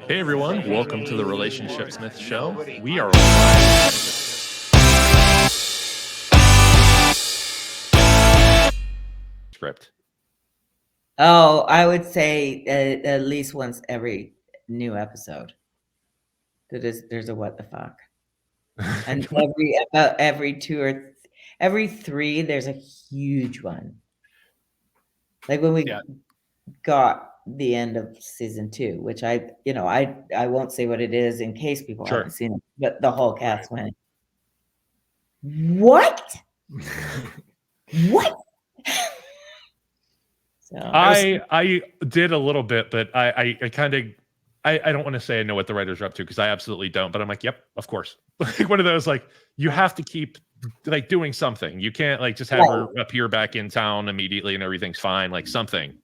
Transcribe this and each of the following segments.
Hey everyone, welcome to the Relationship Smith Show. We are live. Script. Oh, I would say at least once every new episode. There's a what the fuck, and every three there's a huge one. Like when we got the end of season 2, which I won't say what it is in case people haven't seen it, but the whole cast went, what? What? So I did a little bit, but I kind of I don't want to say I know what the writers are up to because I absolutely don't. But I'm like, yep, of course. Like one of those, like you have to keep like doing something. You can't like just have her appear back in town immediately and everything's fine. Like something.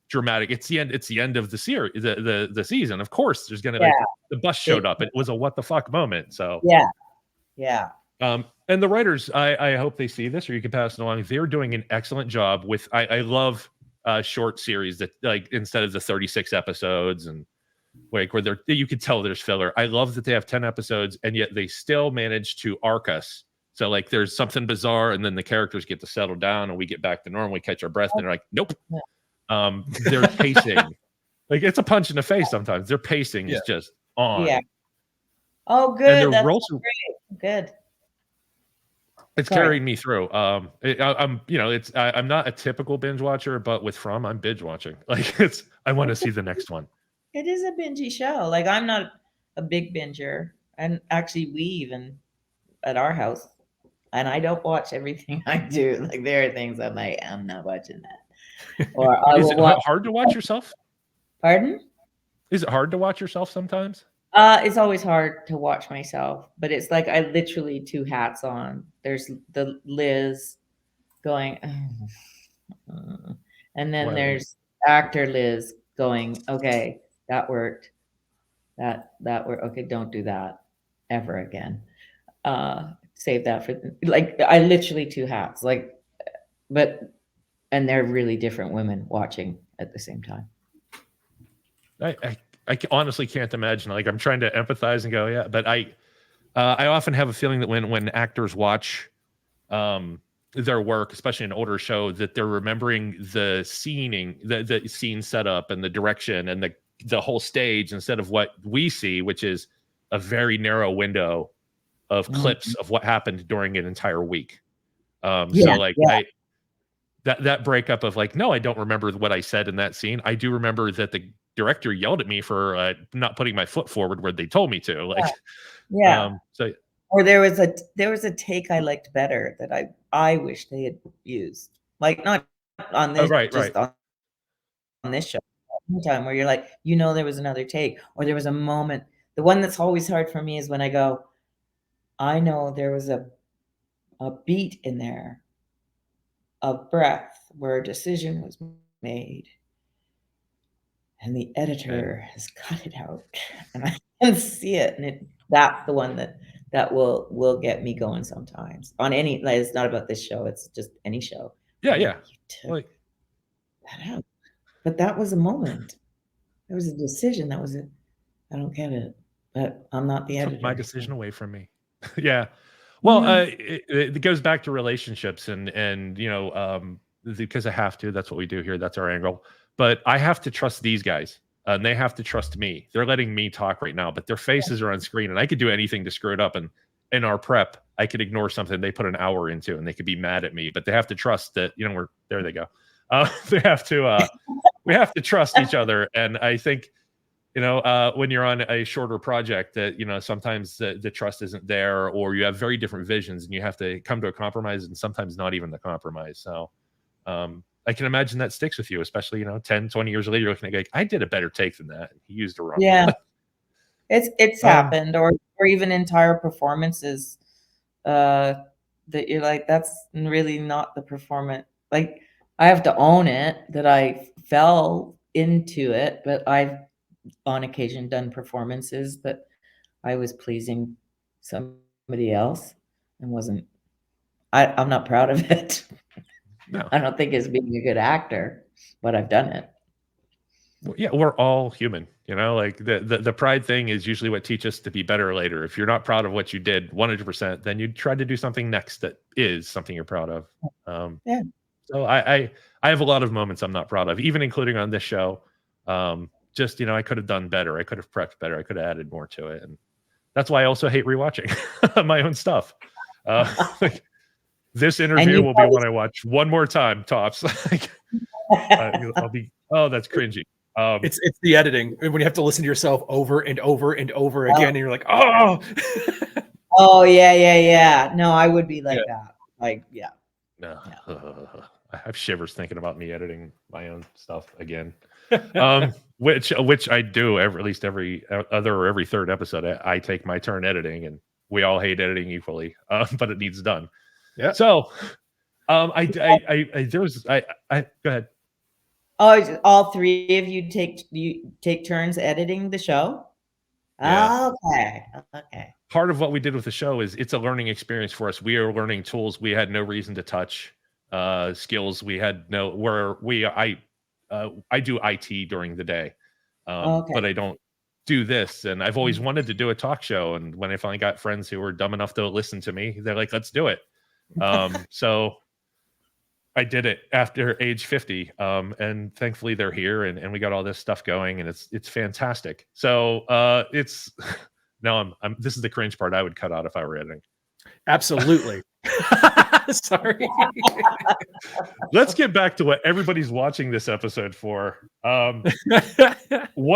Dramatic. It's the end. It's the end of the series, the season. Of course, there's gonna like the bus showed up. It was a what the fuck moment. So yeah. And the writers, I hope they see this, or you can pass it along. They're doing an excellent job with. I love short series that like instead of the 36 episodes and like where you could tell there's filler. I love that they have 10 episodes and yet they still manage to arc us. So like there's something bizarre and then the characters get to settle down and we get back to normal. We catch our breath and they're like, nope. Their pacing, like it's a punch in the face sometimes. Their pacing is just on. Yeah. Oh, good. That's great. Good. It's carried me through. I'm not a typical binge watcher, but with From, I'm binge watching. Like I want to see the next one. It is a bingey show. Like I'm not a big binger, and actually we even at our house, and I don't watch everything I do. Like there are things I'm like, I'm not watching that. Or is it hard to watch yourself? Pardon? Is it hard to watch yourself sometimes? It's always hard to watch myself, but it's like I literally two hats on. There's the Liz going, and then there's actor Liz going, okay, that worked. That worked. Okay, don't do that ever again. Save that for like I literally two hats. Like, and they're really different women watching at the same time. I honestly can't imagine. Like I'm trying to empathize and go, yeah, but I often have a feeling that when actors watch their work, especially an older show, that they're remembering the scening, the scene setup and the direction and the whole stage instead of what we see, which is a very narrow window of clips of what happened during an entire week. That breakup of like, no, I don't remember what I said in that scene. I do remember that the director yelled at me for not putting my foot forward where they told me to. Like, or there was a take I liked better that I wish they had used, like not on this, on this show. Time where you're like, there was another take, or there was a moment. The one that's always hard for me is when I go, I know there was a beat in there of breath where a decision was made and the editor has cut it out and I can see it. And that's the one that will get me going sometimes on any, like, it's not about this show. It's just any show. Yeah. You took that out. But that was a moment. There was a decision. That was it. I don't get it, but I'm not the editor. Took my decision away from me. Yeah. Well, it goes back to relationships and because I have to. That's what we do here. That's our angle. But I have to trust these guys, and they have to trust me. They're letting me talk right now, but their faces are on screen, and I could do anything to screw it up. And in our prep, I could ignore something they put an hour into, and they could be mad at me. But they have to trust that we're there. They go. They have to. We have to trust each other, and I think. When you're on a shorter project that, sometimes the trust isn't there or you have very different visions and you have to come to a compromise and sometimes not even the compromise. So I can imagine that sticks with you, especially, 10, 20 years later, you're looking at like, I did a better take than that. He used it wrong. Yeah. It's happened or even entire performances that you're like, that's really not the performance. Like I have to own it that I fell into it, but I've on occasion done performances that I was pleasing somebody else and I'm not proud of it. No. I don't think it's being a good actor, but I've done it. Yeah, we're all human, like the pride thing is usually what teaches us to be better later. If you're not proud of what you did 100%, then you try to do something next that is something you're proud of. Yeah. So I have a lot of moments I'm not proud of, even including on this show. Just, I could have done better. I could have prepped better. I could have added more to it. And that's why I also hate rewatching my own stuff. Like, this interview will be one I watch one more time, tops. Like, I'll be, oh, that's cringy. It's the editing when you have to listen to yourself over and over and over again, and you're like, oh. Oh yeah. No, I would be like that. Like, yeah. No, I have shivers thinking about me editing my own stuff again. Which I do at least every other or every third episode. I take my turn editing, and we all hate editing equally, but it needs done. Yeah. So, go ahead. Oh, all three of you take turns editing the show? Yeah. Okay. Part of what we did with the show is it's a learning experience for us. We are learning tools we had no reason to touch, skills we had I do IT during the day, but I don't do this. And I've always wanted to do a talk show. And when I finally got friends who were dumb enough to listen to me, they're like, let's do it. So I did it after age 50. And thankfully they're here and we got all this stuff going, and it's fantastic. So it's now this is the cringe part I would cut out if I were editing. Absolutely. Sorry. Let's get back to what everybody's watching this episode for. One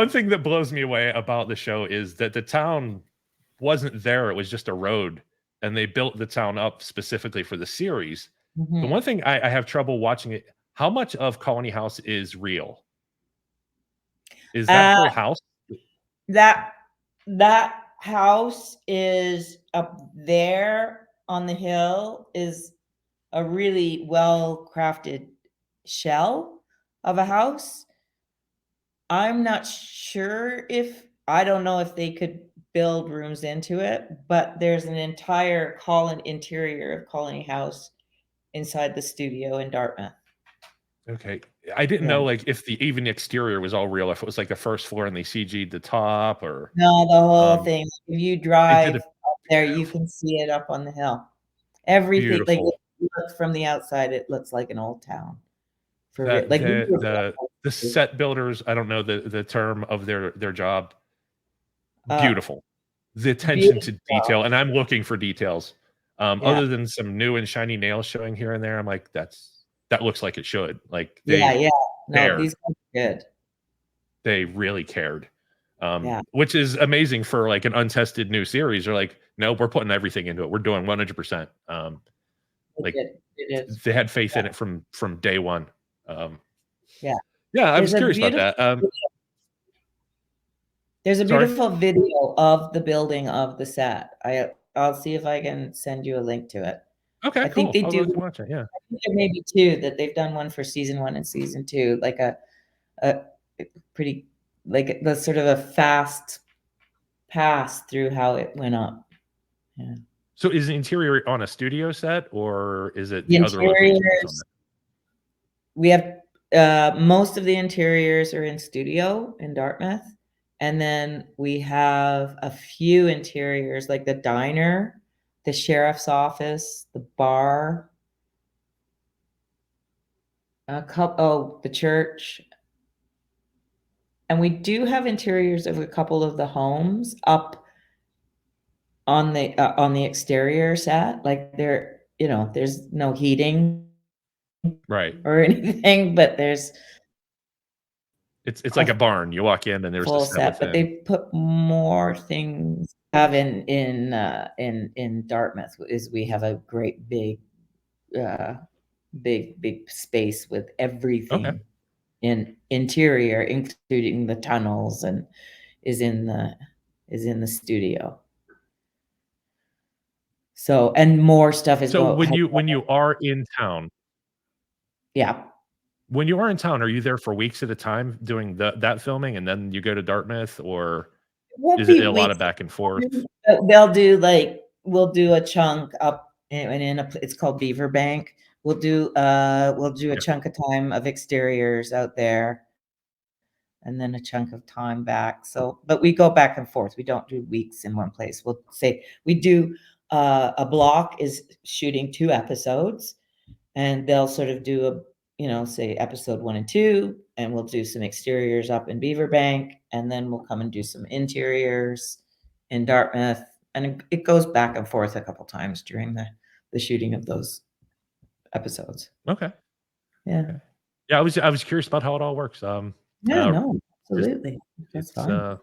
thing that blows me away about the show is that the town wasn't there. It was just a road, and they built the town up specifically for the series. Mm-hmm. The one thing I have trouble watching it, how much of Colony House is real? Is that whole house? That house is up there on the hill, is a really well-crafted shell of a house. I'm not sure I don't know if they could build rooms into it, but there's an entire interior of Colony House inside the studio in Dartmouth. Okay. I didn't know like if even the exterior was all real, if it was like the first floor and they CG'd the top, or no, the whole thing. If you drive up there, you can see it up on the hill. Everything, like from the outside, it looks like an old town. The set builders, I don't know the term of their job. Beautiful. The attention to detail, and I'm looking for details. Other than some new and shiny nails showing here and there, I'm like, that looks like it should. Like no, these guys are good. They really cared. Which is amazing for like an untested new series. They're like, no, we're putting everything into it. We're doing 100%. They had faith in it from day one. I was curious about that. There's a beautiful video of the building of the set. I'll see if I can send you a link to it. Okay, I think they do. Watch it, yeah. I think there may be two that they've done, one for season 1 and season 2, like a pretty, like the sort of a fast pass through how it went up. Yeah. So is the interior on a studio set, or is it the other locations? We have most of the interiors are in studio in Dartmouth. And then we have a few interiors, like the diner, the sheriff's office, the bar, the church. And we do have interiors of a couple of the homes up on the exterior set. Like there's no heating, right, or anything, but there's. It's like a barn. You walk in and there's full set, but they put more things. Have in Dartmouth is we have a great big space with everything in interior, including the tunnels, and is in the studio. So, and more stuff is. So when you are in town. Yeah. When you are in town, are you there for weeks at a time doing that filming, and then you go to Dartmouth, or is it a lot of back and forth? They'll do we'll do a chunk up it's called Beaver Bank. We'll do a chunk of time of exteriors out there, and then a chunk of time back. So, but we go back and forth. We don't do weeks in one place. We'll say we do a block is shooting 2 episodes, and they'll sort of do a, you know, say episode 1 and 2, and we'll do some exteriors up in Beaverbank, and then we'll come and do some interiors in Dartmouth. And it goes back and forth a couple times during the shooting of those episodes. Okay. Yeah. Okay. Yeah, I was curious about how it all works. Yeah, no, absolutely. That's fine.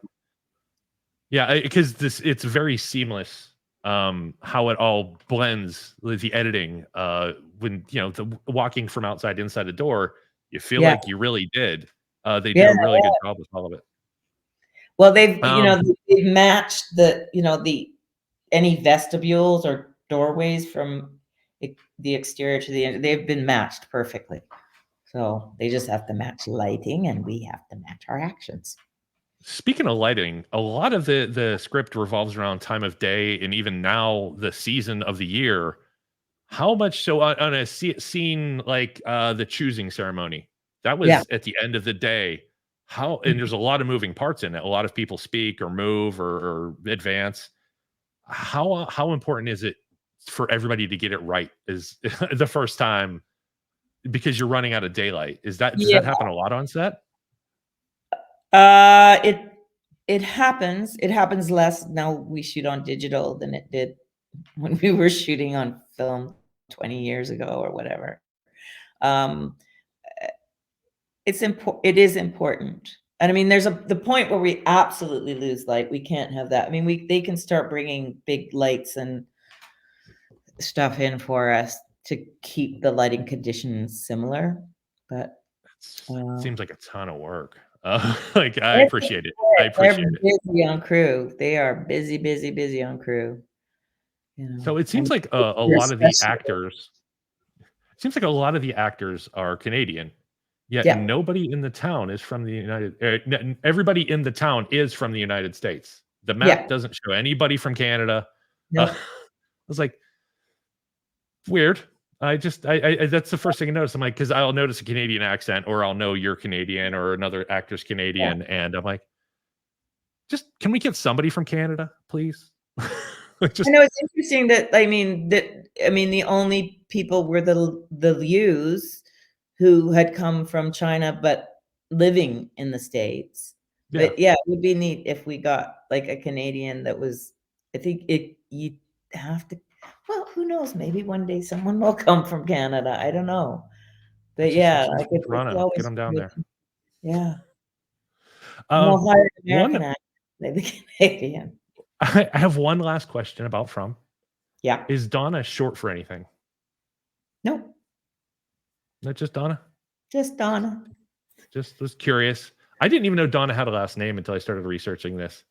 Yeah, because it's very seamless. How it all blends with the editing. When you know the walking from outside inside the door, you feel like you really did. They do a really good job with all of it. Well, they've they've matched any vestibules or doorways from the exterior to the end. They've been matched perfectly. So they just have to match lighting, and we have to match our actions. Speaking of lighting, a lot of the script revolves around time of day, and even now the season of the year. How much so on a scene like the choosing ceremony? That was at the end of the day. And there's a lot of moving parts in it. A lot of people speak or move or advance. How important is it for everybody to get it right? Is the first time because you're running out of daylight? Does that happen a lot on set? It happens. It happens less now. We shoot on digital than it did when we were shooting on film 20 years ago or whatever. It is important. And I mean, there's the point where we absolutely lose light. We can't have that. I mean, they can start bringing big lights and stuff in for us to keep the lighting conditions similar, but seems like a ton of work. Like I appreciate it. I appreciate it. They're busy on crew. They are busy on crew. You know, so it seems like a lot of the actors. It seems like a lot of the actors are Canadian, yet nobody in the town is from the United. Everybody in the town is from the United States. The map doesn't show anybody from Canada. Nope. I was like, weird. That's the first thing I noticed. I'm like, because I'll notice a Canadian accent, or I'll know you're Canadian, or another actor's Canadian, and I'm like, can we get somebody from Canada, please? I know it's interesting that the only people were the Lius who had come from China but living in the States. Yeah. But it would be neat if we got like a Canadian that was. I think you have to. Well, who knows? Maybe one day someone will come from Canada. I don't know. But get them down there. Yeah. We'll hire an American actor, the Canadian. I have one last question about From. Yeah. Is Donna short for anything? No. Not just Donna? Just Donna. Just was curious. I didn't even know Donna had a last name until I started researching this.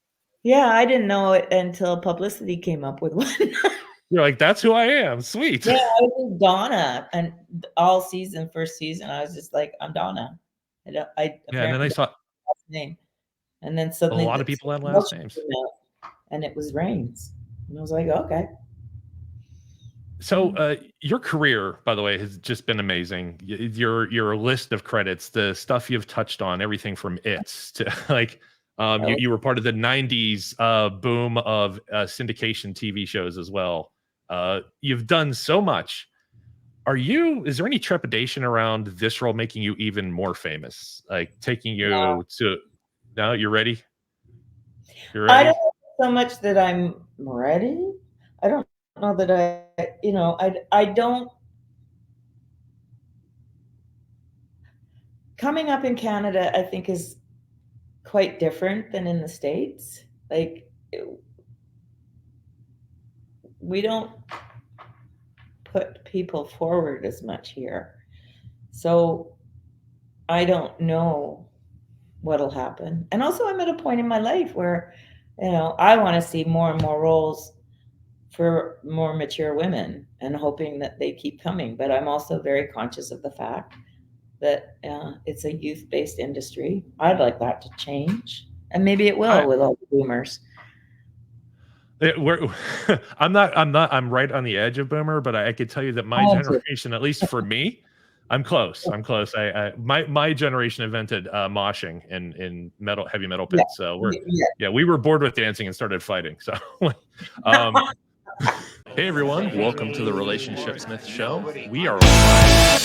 Yeah, I didn't know it until publicity came up with one. You're like, that's who I am. Sweet. Yeah, I was Donna, and first season, I was just like, I'm Donna. And then I saw last name, and then suddenly a lot of people had last names, and it was Rains, and I was like, okay. So your career, by the way, has just been amazing. Your list of credits, the stuff you've touched on, everything from It's to like. You were part of the 90s boom of syndication TV shows as well. You've done so much. Is there any trepidation around this role making you even more famous? Like taking you to, now you're ready? You're ready? I don't know so much that I'm ready. I don't know that I don't. Coming up in Canada, I think is quite different than in the States. Like we don't put people forward as much here. So I don't know what'll happen. And also I'm at a point in my life where, I want to see more and more roles for more mature women and hoping that they keep coming. But I'm also very conscious of the fact that it's a youth-based industry. I'd like that to change. And maybe it will with all the boomers. I'm right on the edge of boomer, but I could tell you that my generation, at least for me, I'm close. I'm close. My generation invented moshing in heavy metal pits. So we were bored with dancing and started fighting. So hey everyone, welcome to the Relationship Smith Show. We are live